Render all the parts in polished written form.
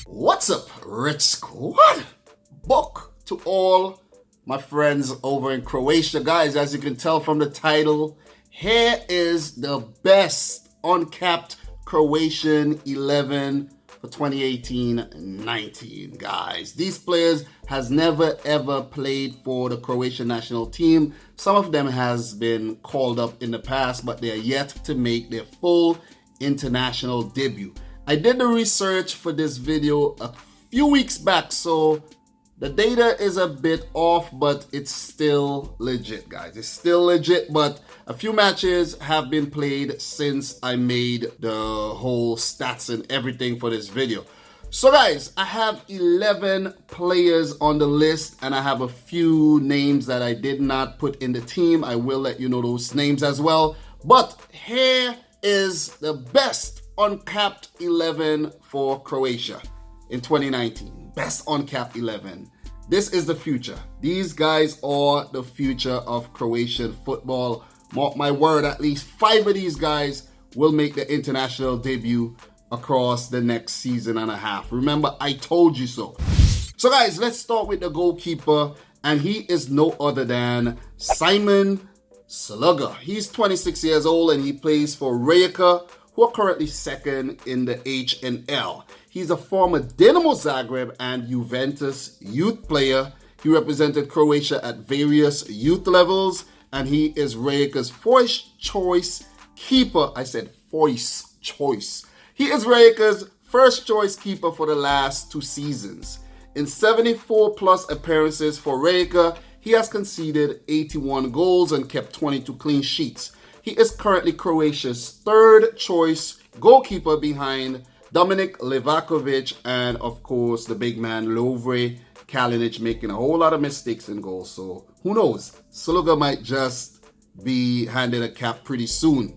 What's up, Rich Squad? Book to all my friends over in Croatia. Guys, as you can tell from the title, here is the best uncapped Croatian 11 for 2018-19, guys. These players has never ever played for the Croatian national team. Some of them has been called up in the past, but they are yet to make their full international debut. I did the research for this video a few weeks back, so the data is a bit off, but it's still legit, guys. It's still legit, but a few matches have been played since I made the whole stats and everything for this video. So guys, I have 11 players on the list, and I have a few names that I did not put in the team. I will let you know those names as well. But here is the best uncapped 11 for Croatia in 2019. Best uncapped 11. This is the future. These guys are the future of Croatian football. Mark my word, at least 5 of these guys will make their international debut across the next season and a half. Remember, I told you so. So guys, let's start with the goalkeeper, and he is no other than Simon Sluga. He's 26 years old and he plays for Rijeka, who are currently second in the HNL. He's a former Dinamo Zagreb and Juventus youth player. He represented Croatia at various youth levels, and he is Rijeka's first choice keeper. I said first choice. He is Rijeka's first choice keeper for the last 2 seasons. In 74 plus appearances for Rijeka, he has conceded 81 goals and kept 22 clean sheets. He is currently Croatia's 3rd choice goalkeeper behind Dominic and, of course, the big man Lovre Kalinic, making a whole lot of mistakes in goals. So who knows? Sluga might just be handed a cap pretty soon.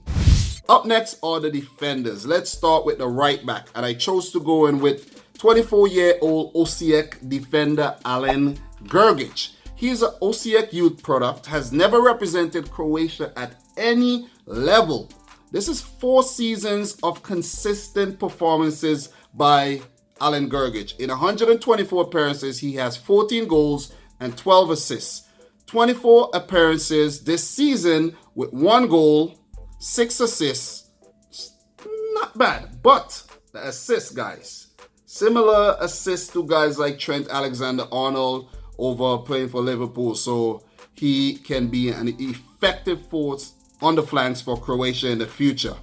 Up next are the defenders. Let's start with the right back, and I chose to go in with 24-year-old Osijek defender Alen Grgić. He's an Osijek youth product, has never represented Croatia at any level. This is 4 seasons of consistent performances by Alen Grgić. In 124 appearances, he has 14 goals and 12 assists. 24 appearances this season with 1 goal, 6 assists. Not bad, but the assists, guys. Similar assists to guys like Trent Alexander-Arnold over playing for Liverpool, so he can be an effective force on the flanks for Croatia in the future.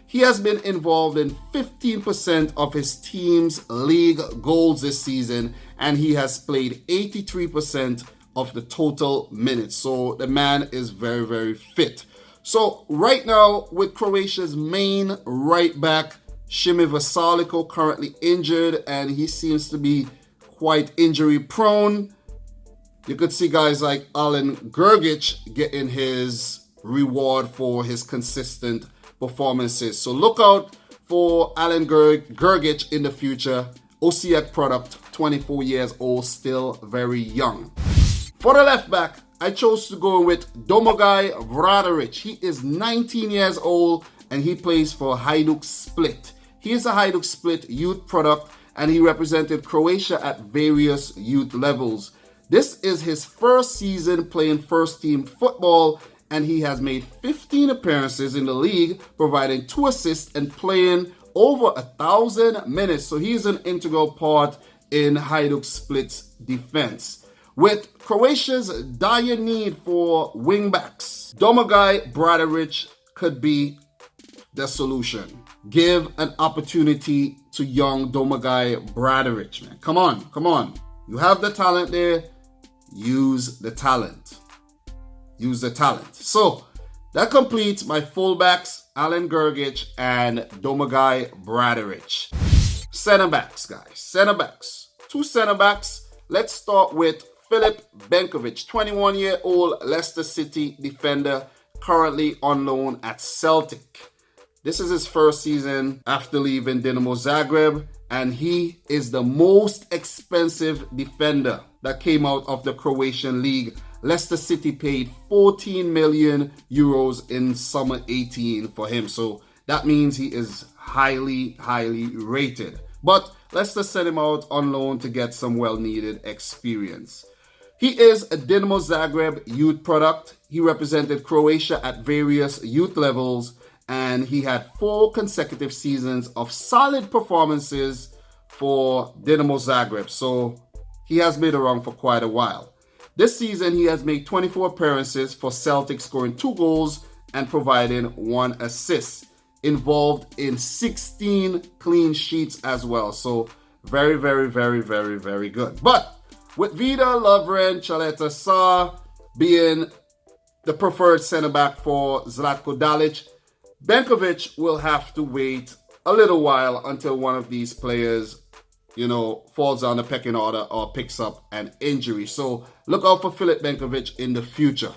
He has been involved in 15% of his team's league goals this season, and he has played 83% of the total minutes. So the man is very, very fit. So right now, with Croatia's main right back, Šime Vesaliko, currently injured, and he seems to be quite injury prone. You could see guys like Alen Grgić getting his reward for his consistent performances. So look out for Alen Grgić in the future. Osijek product, 24 years old, still very young. For the left back, I chose to go with Domagoj Bradarić. He is 19 years old and he plays for Hajduk Split. He is a Hajduk Split youth product and he represented Croatia at various youth levels. This is his first season playing first team football, and he has made 15 appearances in the league, providing 2 assists and playing over 1,000 minutes. So he's an integral part in Hajduk Split's defense. With Croatia's dire need for wingbacks, Domagoj Bradarić could be the solution. Give an opportunity to young Domagoj Bradarić, man. Come on, come on. You have the talent there. Use the talent. Use the talent. So that completes my fullbacks, Alen Grgić and Domagoj Bradarić. Center backs, guys. Center backs. 2 center backs. Let's start with Filip Benkovic, 21-year-old Leicester City defender, currently on loan at Celtic. This is his first season after leaving Dinamo Zagreb, and he is the most expensive defender that came out of the Croatian league. Leicester City paid 14 million euros in summer 18 for him, so that means he is highly rated. But let's just send him out on loan to get some well-needed experience. He is a Dinamo Zagreb youth product. He represented Croatia at various youth levels, and he had 4 consecutive seasons of solid performances for Dinamo Zagreb. So he has been around for quite a while. This season, he has made 24 appearances for Celtic, scoring 2 goals and providing 1 assist. Involved in 16 clean sheets as well. So very, very, very, very, very good. But with Vida, Lovren, Chaleta Sa being the preferred center-back for Zlatko Dalic, Benkovic will have to wait a little while until one of these players, falls down the pecking order or picks up an injury. So look out for Filip Benkovic in the future.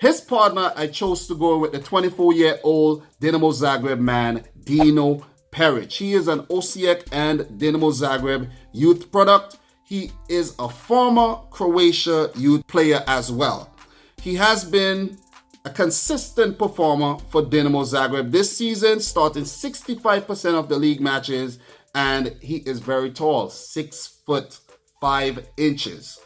His partner, I chose to go with the 24-year-old Dinamo Zagreb man, Dino Peric. He is an Osijek and Dinamo Zagreb youth product. He is a former Croatia youth player as well. He has been a consistent performer for Dinamo Zagreb this season, starting 65% of the league matches, and he is very tall, 6'5".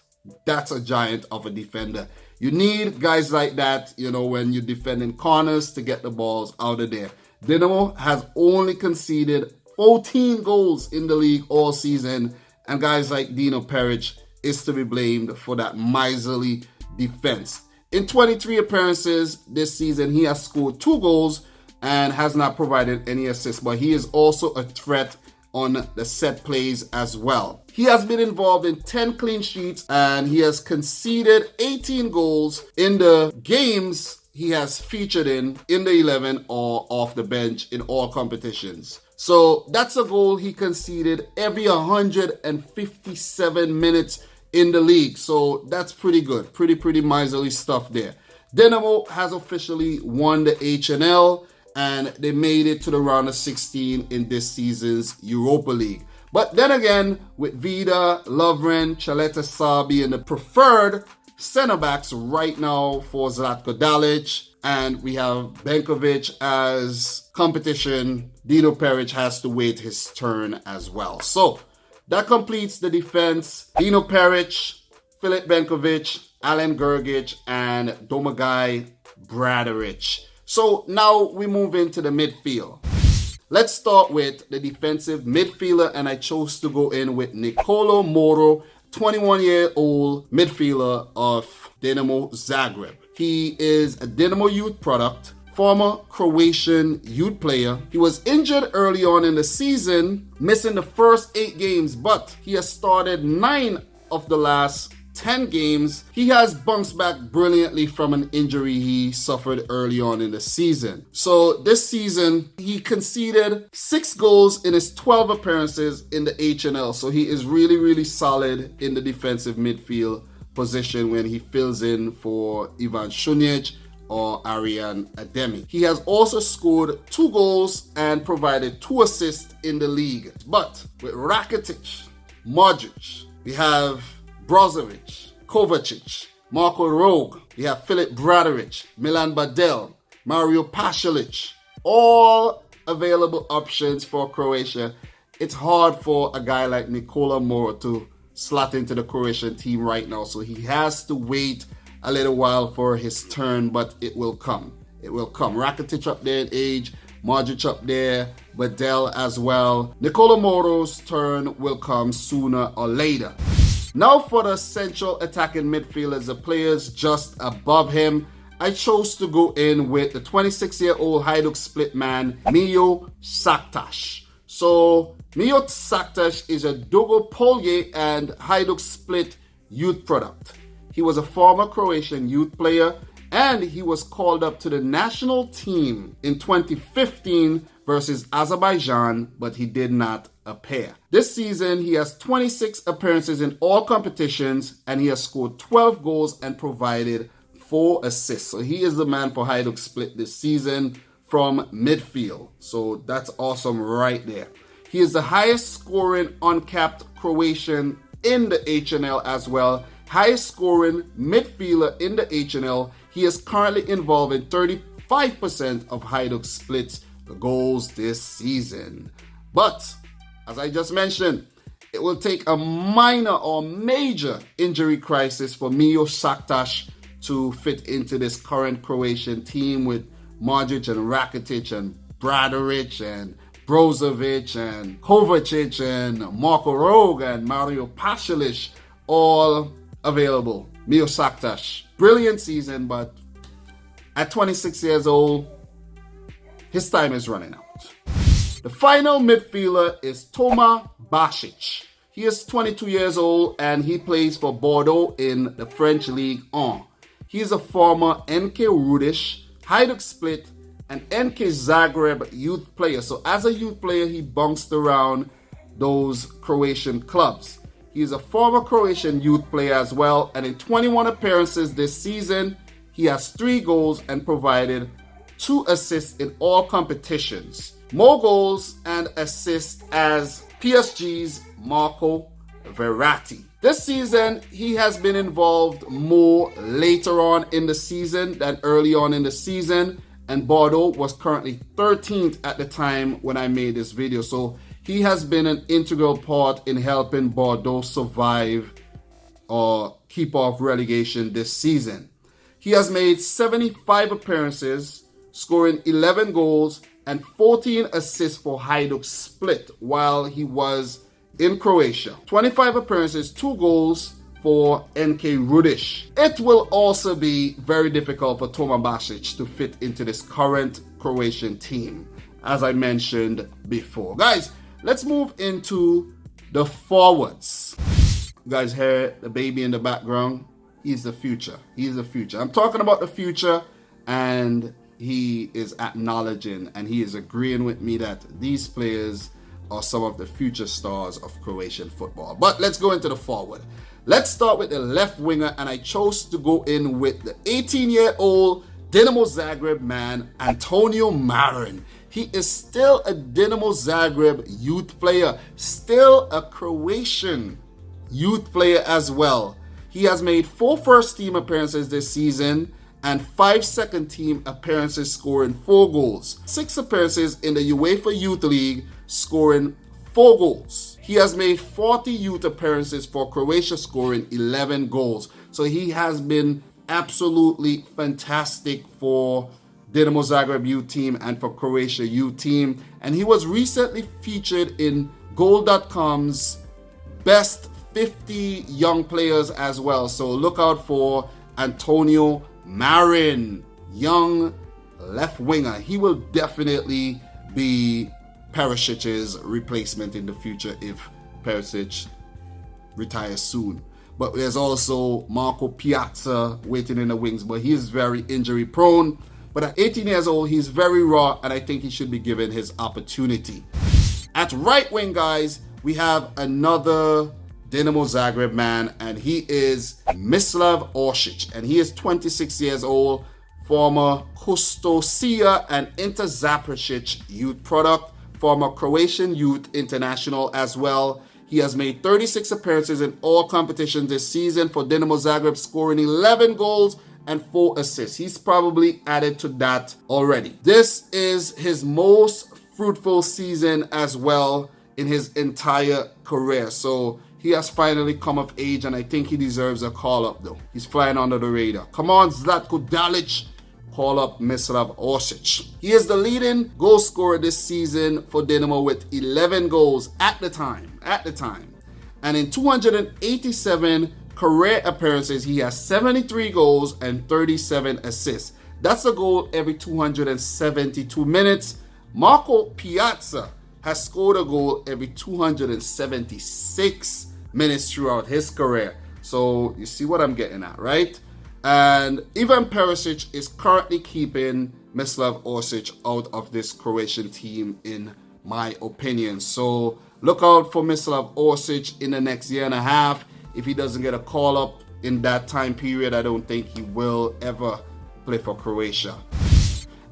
That's a giant of a defender. You need guys like that, when you're defending corners to get the balls out of there. Dinamo has only conceded 14 goals in the league all season, and guys like Dino Peric is to be blamed for that miserly defense. In 23 appearances this season, he has scored 2 goals and has not provided any assists, but he is also a threat on the set plays as well. He has been involved in 10 clean sheets and he has conceded 18 goals in the games he has featured in the 11 or off the bench in all competitions. So that's a goal he conceded every 157 minutes in the league. So that's pretty good. Pretty miserly stuff there. Dinamo has officially won the HNL, and they made it to the round of 16 in this season's Europa League. But then again, with Vida, Lovren, Chaleta Sa being the preferred center-backs right now for Zlatko Dalic, and we have Benkovic as competition, Dino Peric has to wait his turn as well. So that completes the defense. Dino Peric, Filip Benkovic, Alen Grgic, and Domagoj Bradaric. So now we move into the midfield. Let's start with the defensive midfielder, and I chose to go in with Nicolo Moro, 21-year-old midfielder of Dinamo Zagreb. He is a Dinamo youth product, former Croatian youth player. He was injured early on in the season, missing the first 8 games, but he has started 9 of the last 10 games. He has bounced back brilliantly from an injury he suffered early on in the season. So this season, he conceded 6 goals in his 12 appearances in the HNL. So he is really solid in the defensive midfield position when he fills in for Ivan Šunjić or Arian Ademi. He has also scored 2 goals and provided 2 assists in the league. But with Rakitic, Modric, we have Brozovic, Kovacic, Marko Rog, we have Filip Bradaric, Milan Badel, Mario Pasalic, all available options for Croatia. It's hard for a guy like Nicolo Moro to slot into the Croatian team right now, so he has to wait a little while for his turn, but it will come. It will come. Rakitic up there in age, Modric up there, Badel as well. Nicolo Moro's turn will come sooner or later. Now for the central attacking midfielders, the players just above him, I chose to go in with the 26-year-old Hajduk Split man, Mijo Saktas. So Mijo Saktas is a Dugopolje and Hajduk Split youth product. He was a former Croatian youth player, and he was called up to the national team in 2015 versus Azerbaijan, but he did not appear. This season, he has 26 appearances in all competitions, and he has scored 12 goals and provided 4 assists. So he is the man for Hajduk Split this season from midfield. So that's awesome right there. He is the highest scoring uncapped Croatian in the HNL as well. Highest scoring midfielder in the HNL. He is currently involved in 35% of Hajduk Split's goals this season. But As I just mentioned, it will take a minor or major injury crisis for Mijo Saktas to fit into this current Croatian team with Modric and Rakitic and Bradaric and Brozovic and Kovacic and Marko Rog and Mario Pasalic all available. Mijo Saktas, brilliant season, but at 26 years old, his time is running out. The final midfielder is Toma Basic. He is 22 years old and he plays for Bordeaux in the French Ligue 1. He is a former NK Rudiš, Hajduk Split, and NK Zagreb youth player. So as a youth player, he bounced around those Croatian clubs. He is a former Croatian youth player as well, and in 21 appearances this season, he has 3 goals and provided 2 assists in all competitions. More goals and assists as PSG's Marco Verratti. This season, he has been involved more later on in the season than early on in the season, and Bordeaux was currently 13th at the time when I made this video. So he has been an integral part in helping Bordeaux survive or keep off relegation this season. He has made 75 appearances, scoring 11 goals and 14 assists for Hajduk Split while he was in Croatia. 25 appearances, 2 goals for NK Rudiš. It will also be very difficult for Toma Basic to fit into this current Croatian team, as I mentioned before. Guys, let's move into the forwards. You guys hear the baby in the background? He's the future. He's the future. I'm talking about the future, and he is acknowledging and he is agreeing with me that these players are some of the future stars of Croatian football. But let's go into the forward. Let's start with the left winger, and I chose to go in with the 18-year-old Dinamo Zagreb man, Antonio Marin. He is still a Dinamo Zagreb youth player, still a Croatian youth player as well. He has made 4 first-team appearances this season and 5 second-team appearances, scoring 4 goals. 6 appearances in the UEFA Youth League, scoring 4 goals. He has made 40 youth appearances for Croatia, scoring 11 goals. So he has been absolutely fantastic for Dinamo Zagreb youth team and for Croatia youth team. And he was recently featured in Goal.com's Best 50 Young Players as well. So look out for Antonio Marin, young left winger. He will definitely be Perisic's replacement in the future if Perisic retires soon. But there's also Marco Piazza waiting in the wings, but he is very injury prone. But at 18 years old, he's very raw, and I think he should be given his opportunity. At right wing, guys, we have another Dinamo Zagreb man, and he is Mislav Orsic, and he is 26 years old, former Kustosia and Inter Zapršić youth product, former Croatian youth international as well. He has made 36 appearances in all competitions this season for Dinamo Zagreb, scoring 11 goals and 4 assists. He's probably added to that already. This is his most fruitful season as well in his entire career. So he has finally come of age, and I think he deserves a call-up though. He's flying under the radar. Come on, Zlatko Dalic, call up Mislav Orsic. He is the leading goal scorer this season for Dinamo with 11 goals at the time. And in 287 career appearances, he has 73 goals and 37 assists. That's a goal every 272 minutes. Marco Piazza has scored a goal every 276 minutes throughout his career. So you see what I'm getting at, right? And Ivan Perisic is currently keeping Mislav Orsic out of this Croatian team, in my opinion. So look out for Mislav Orsic in the next year and a half. If he doesn't get a call-up in that time period, I don't think he will ever play for Croatia.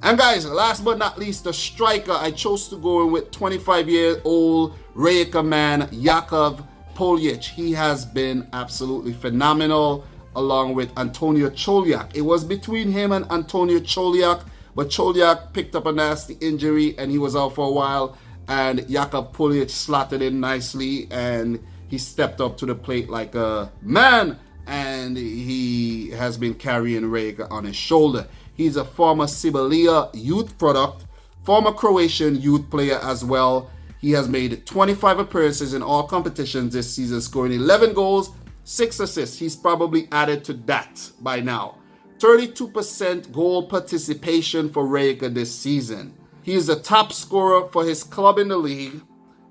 And guys, last but not least, the striker. I chose to go in with 25-year-old Rijeka man, Jakov Poljic. He has been absolutely phenomenal, along with Antonio Čoljak. It was between him and Antonio Čoljak, but Čoljak picked up a nasty injury and he was out for a while. and Jakub Puljic slotted in nicely, and he stepped up to the plate like a man, and he has been carrying Rijeka on his shoulder. He's a former Siberia youth product, former Croatian youth player as well. He has made 25 appearances in all competitions this season, scoring 11 goals, 6 assists. He's probably added to that by now. 32% goal participation for Rijeka this season. He is the top scorer for his club in the league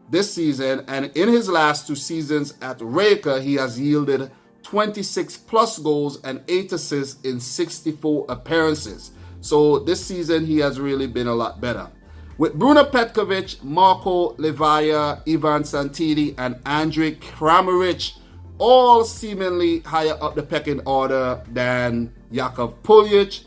this season, and in his last 2 seasons at Rijeka, he has yielded 26 plus goals and 8 assists in 64 appearances. So this season, he has really been a lot better. With Bruno Petkovic, Marko Levaya, Ivan Santini, and Andrej Kramaric all seemingly higher up the pecking order than Jakub Puljic,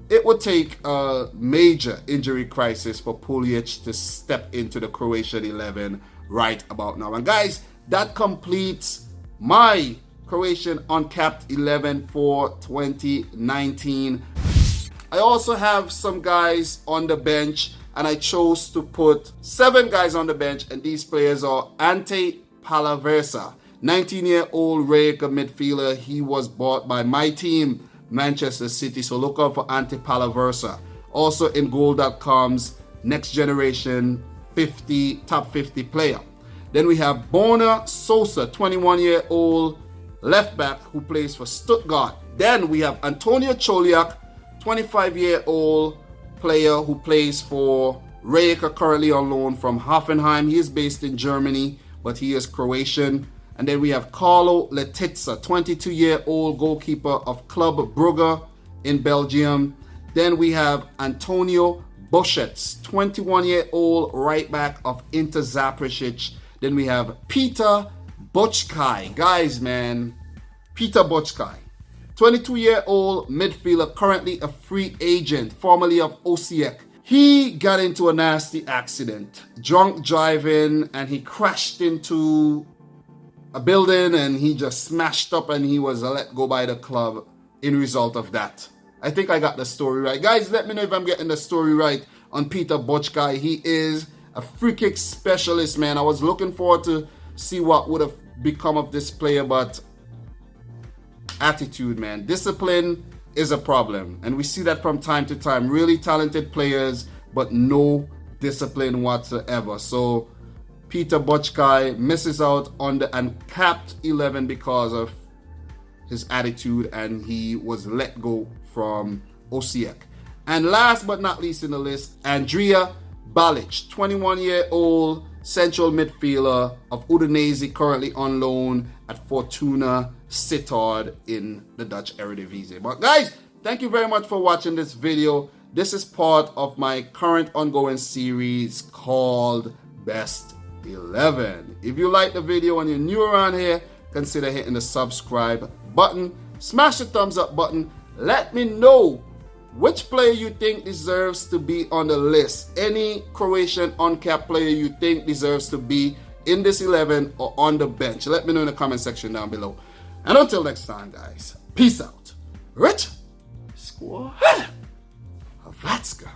it would take a major injury crisis for Puljic to step into the Croatian 11 right about now. And guys, that completes my Croatian uncapped 11 for 2019. I also have some guys on the bench, and I chose to put 7 guys on the bench, and these players are Ante Palaversa, 19-year-old Rijeka midfielder. He was bought by my team, Manchester City, so look out for Ante Palaversa. Also in Goal.com's Next Generation Top 50 player. Then we have Bona Sosa, 21-year-old left back who plays for Stuttgart. Then we have Antonio Choliak, 25-year-old player who plays for Rijeka, currently on loan from Hoffenheim. He is based in Germany, but he is Croatian. And then we have Carlo Letitsa, 22-year-old goalkeeper of Club Brugge in Belgium. Then we have Antonio Boschets, 21-year-old right back of Inter Zaprosic. Then we have Peter Bočkaj. Guys, man, Peter Bočkaj, 22-year-old midfielder, currently a free agent, formerly of Osijek. He got into a nasty accident, drunk driving, and he crashed into a building, and he just smashed up, and he was let go by the club in result of that. I think I got the story right. Guys, let me know if I'm getting the story right on Peter Bočkaj. He is a free kick specialist, man. I was looking forward to see what would have become of this player, but attitude, man. Discipline is a problem, and we see that from time to time. Really talented players, but no discipline whatsoever. So Peter Bočkaj misses out on the uncapped 11 because of his attitude, and he was let go from Osijek. And last but not least in the list, Andrija Balic, 21-year-old central midfielder of Udinese, currently on loan at Fortuna Sittard in the Dutch Eredivisie. But guys, thank you very much for watching this video. This is part of my current ongoing series called Best 11. If you like the video and you're new around here, consider hitting the subscribe button. Smash the thumbs up button. Let me know which player you think deserves to be on the list. Any Croatian uncapped player you think deserves to be in this 11 or on the bench. Let me know in the comment section down below. And until next time, guys, peace out. Rich Squad. Hrvatska.